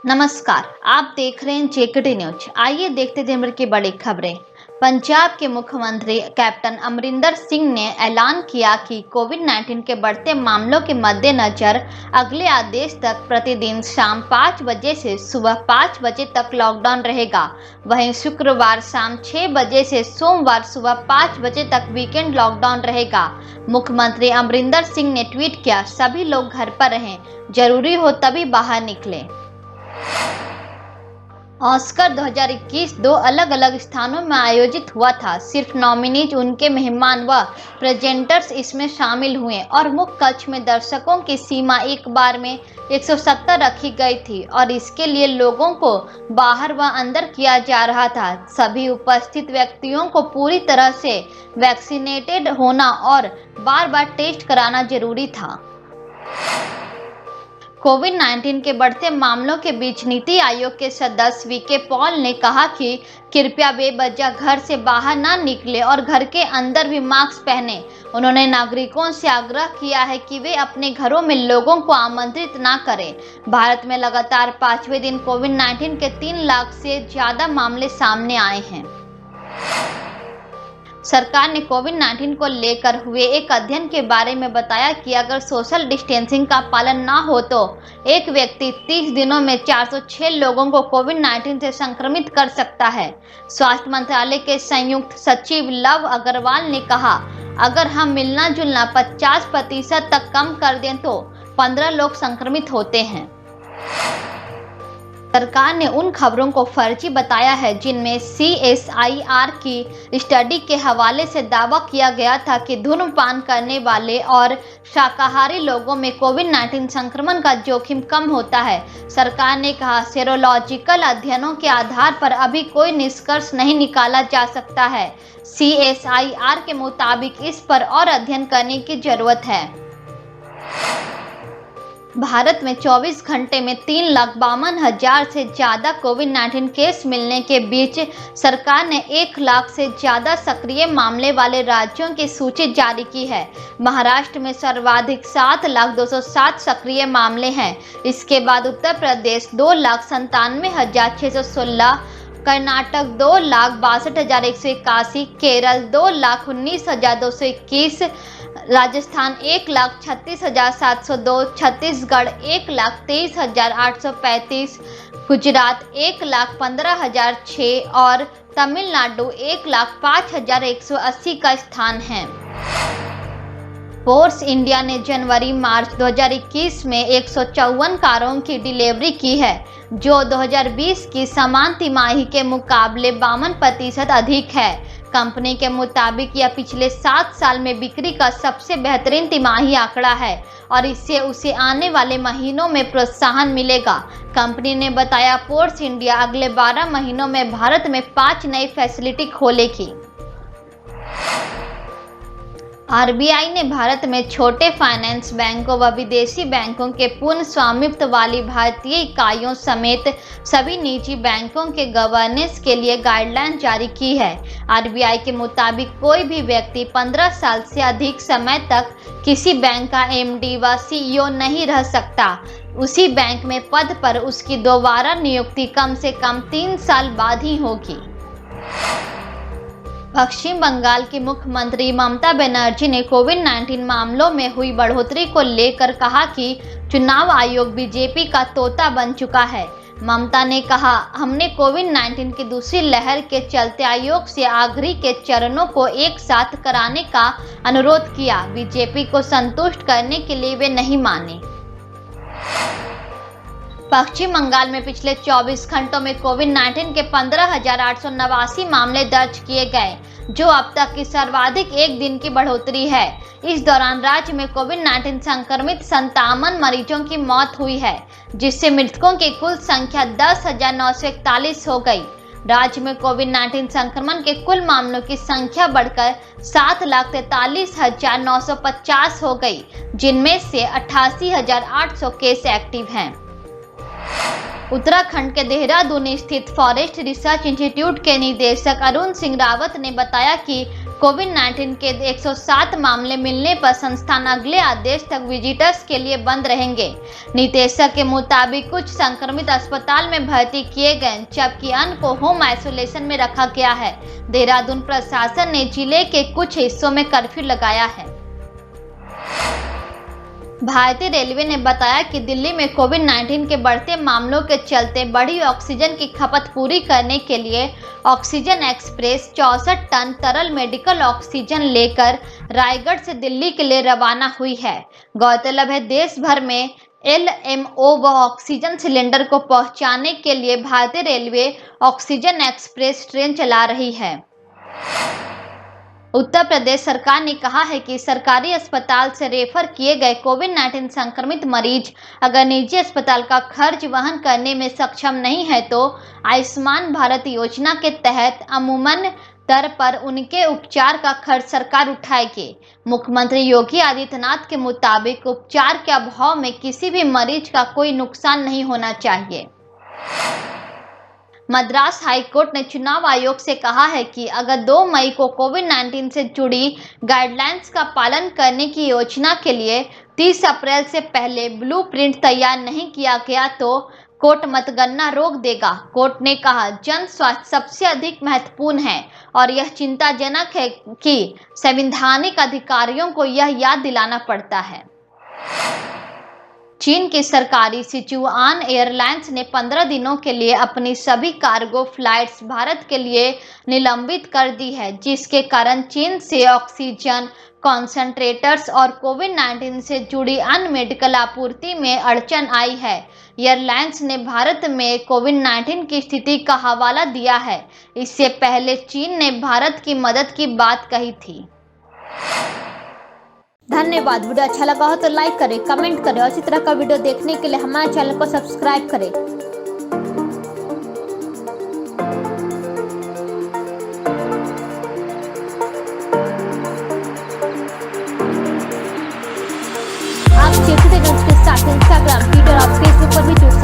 नमस्कार, आप देख रहे हैं जेकेटी न्यूज। आइए देखते हैं दिन भर की बड़ी खबरें। पंजाब के मुख्यमंत्री कैप्टन अमरिंदर सिंह ने ऐलान किया कि कोविड-19 के बढ़ते मामलों के मद्देनजर अगले आदेश तक प्रतिदिन शाम 5 बजे से सुबह 5 बजे तक लॉकडाउन रहेगा। वहीं शुक्रवार शाम 6 बजे से सोमवार सुबह 5 बजे तक वीकेंड लॉकडाउन रहेगा। मुख्यमंत्री अमरिंदर सिंह ने ट्वीट किया, सभी लोग घर पर रहें, जरूरी हो तभी बाहर निकलें। ऑस्कर 2021 दो अलग अलग स्थानों में आयोजित हुआ था। सिर्फ नॉमिनीज, उनके मेहमान व प्रेजेंटर्स इसमें शामिल हुए और मुख्य कक्ष में दर्शकों की सीमा एक बार में 170 रखी गई थी और इसके लिए लोगों को बाहर व अंदर किया जा रहा था। सभी उपस्थित व्यक्तियों को पूरी तरह से वैक्सीनेटेड होना और बार बार टेस्ट कराना जरूरी था। कोविड-19 के बढ़ते मामलों के बीच नीति आयोग के सदस्य वीके पॉल ने कहा कि कृपया बेवजह घर से बाहर ना निकले और घर के अंदर भी मास्क पहने। उन्होंने नागरिकों से आग्रह किया है कि वे अपने घरों में लोगों को आमंत्रित ना करें। भारत में लगातार 5वें दिन कोविड-19 के 3 लाख से ज्यादा मामले सामने आए हैं। सरकार ने कोविड-19 को लेकर हुए एक अध्ययन के बारे में बताया कि अगर सोशल डिस्टेंसिंग का पालन ना हो तो एक व्यक्ति 30 दिनों में 406 लोगों को कोविड-19 से संक्रमित कर सकता है। स्वास्थ्य मंत्रालय के संयुक्त सचिव लव अग्रवाल ने कहा, अगर हम मिलना जुलना 50% तक कम कर दें तो 15 लोग संक्रमित होते हैं। सरकार ने उन खबरों को फर्जी बताया है जिनमें CSIR की स्टडी के हवाले से दावा किया गया था कि धूम्रपान करने वाले और शाकाहारी लोगों में कोविड-19 संक्रमण का जोखिम कम होता है। सरकार ने कहा, सेरोलॉजिकल अध्ययनों के आधार पर अभी कोई निष्कर्ष नहीं निकाला जा सकता है। CSIR के मुताबिक इस पर और अध्ययन करने की जरूरत है। भारत में 24 घंटे में 3,52,000 से ज्यादा कोविड-19 केस मिलने के बीच सरकार ने 1 लाख से ज्यादा सक्रिय मामले वाले राज्यों की सूची जारी की है। महाराष्ट्र में सर्वाधिक 7,207 सक्रिय मामले हैं। इसके बाद उत्तर प्रदेश 2,97,616, कर्नाटक 2,62,181, केरल 2,19,221, राजस्थान 1,36,702, छत्तीसगढ़ 1,23,835, गुजरात 1,15,006 और तमिलनाडु 1,05,180 का स्थान है। फोर्स इंडिया ने जनवरी-मार्च 2021 में 154 कारों की डिलीवरी की है, जो 2020 की समान तिमाही के मुकाबले 52% अधिक है। कंपनी के मुताबिक यह पिछले 7 साल में बिक्री का सबसे बेहतरीन तिमाही आंकड़ा है और इससे उसे आने वाले महीनों में प्रोत्साहन मिलेगा। कंपनी ने बताया, फोर्स इंडिया अगले 12 महीनों में भारत में 5 नई फैसिलिटी खोलेगी। RBI ने भारत में छोटे फाइनेंस बैंकों व विदेशी बैंकों के पूर्ण स्वामित्व वाली भारतीय इकाइयों समेत सभी निजी बैंकों के गवर्नेंस के लिए गाइडलाइन जारी की है। RBI के मुताबिक कोई भी व्यक्ति 15 साल से अधिक समय तक किसी बैंक का MD व CEO नहीं रह सकता। उसी बैंक में पद पर उसकी दोबारा नियुक्ति कम से कम 3 साल बाद ही होगी। पश्चिम बंगाल की मुख्यमंत्री ममता बनर्जी ने कोविड-19 मामलों में हुई बढ़ोतरी को लेकर कहा कि चुनाव आयोग बीजेपी का तोता बन चुका है। ममता ने कहा, हमने कोविड-19 की दूसरी लहर के चलते आयोग से आखिरी के चरणों को एक साथ कराने का अनुरोध किया। बीजेपी को संतुष्ट करने के लिए वे नहीं माने। पश्चिम बंगाल में पिछले 24 घंटों में कोविड-19 के 15,889 मामले दर्ज किए गए, जो अब तक की सर्वाधिक एक दिन की बढ़ोतरी है। इस दौरान राज्य में कोविड-19 संक्रमित 57 मरीजों की मौत हुई है, जिससे मृतकों की कुल संख्या 10,941 हो गई। राज्य में कोविड-19 संक्रमण के कुल मामलों की संख्या बढ़कर 7,43,950 हो गई, जिनमें से 88,800 केस एक्टिव हैं। उत्तराखंड के देहरादून स्थित फॉरेस्ट रिसर्च इंस्टीट्यूट के निदेशक अरुण सिंह रावत ने बताया कि कोविड-19 के 107 मामले मिलने पर संस्थान अगले आदेश तक विजिटर्स के लिए बंद रहेंगे। निदेशक के मुताबिक कुछ संक्रमित अस्पताल में भर्ती किए गए, जबकि अन्य को होम आइसोलेशन में रखा गया है। देहरादून प्रशासन ने जिले के कुछ हिस्सों में कर्फ्यू लगाया है। भारतीय रेलवे ने बताया कि दिल्ली में कोविड-19 के बढ़ते मामलों के चलते बढ़ी ऑक्सीजन की खपत पूरी करने के लिए ऑक्सीजन एक्सप्रेस 64 टन तरल मेडिकल ऑक्सीजन लेकर रायगढ़ से दिल्ली के लिए रवाना हुई है। गौरतलब है, देश भर में LMO व ऑक्सीजन सिलेंडर को पहुंचाने के लिए भारतीय रेलवे ऑक्सीजन एक्सप्रेस ट्रेन चला रही है। उत्तर प्रदेश सरकार ने कहा है कि सरकारी अस्पताल से रेफर किए गए कोविड-19 संक्रमित मरीज अगर निजी अस्पताल का खर्च वहन करने में सक्षम नहीं है तो आयुष्मान भारत योजना के तहत अमूमन दर पर उनके उपचार का खर्च सरकार उठाएगी। मुख्यमंत्री योगी आदित्यनाथ के मुताबिक उपचार के अभाव में किसी भी मरीज का कोई नुकसान नहीं होना चाहिए। मद्रास हाईकोर्ट ने चुनाव आयोग से कहा है कि अगर 2 मई को कोविड-19 से जुड़ी गाइडलाइंस का पालन करने की योजना के लिए 30 अप्रैल से पहले ब्लूप्रिंट तैयार नहीं किया गया तो कोर्ट मतगणना रोक देगा। कोर्ट ने कहा, जन स्वास्थ्य सबसे अधिक महत्वपूर्ण है और यह चिंताजनक है कि संवैधानिक अधिकारियों को यह याद दिलाना पड़ता है। चीन की सरकारी सिचुआन एयरलाइंस ने 15 दिनों के लिए अपनी सभी कार्गो फ्लाइट्स भारत के लिए निलंबित कर दी है, जिसके कारण चीन से ऑक्सीजन कॉन्सेंट्रेटर्स और कोविड-19 से जुड़ी अन्य मेडिकल आपूर्ति में अड़चन आई है। एयरलाइंस ने भारत में कोविड-19 की स्थिति का हवाला दिया है। इससे पहले चीन ने भारत की मदद की बात कही थी। धन्यवाद। वीडियो अच्छा लगा हो तो लाइक करें, कमेंट करें और इसी तरह का वीडियो देखने के लिए हमारे चैनल को सब्सक्राइब करें। आप चेकटे न्यूज़ के साथ इंस्टाग्राम, ट्विटर और फेसबुक पर भी जुड़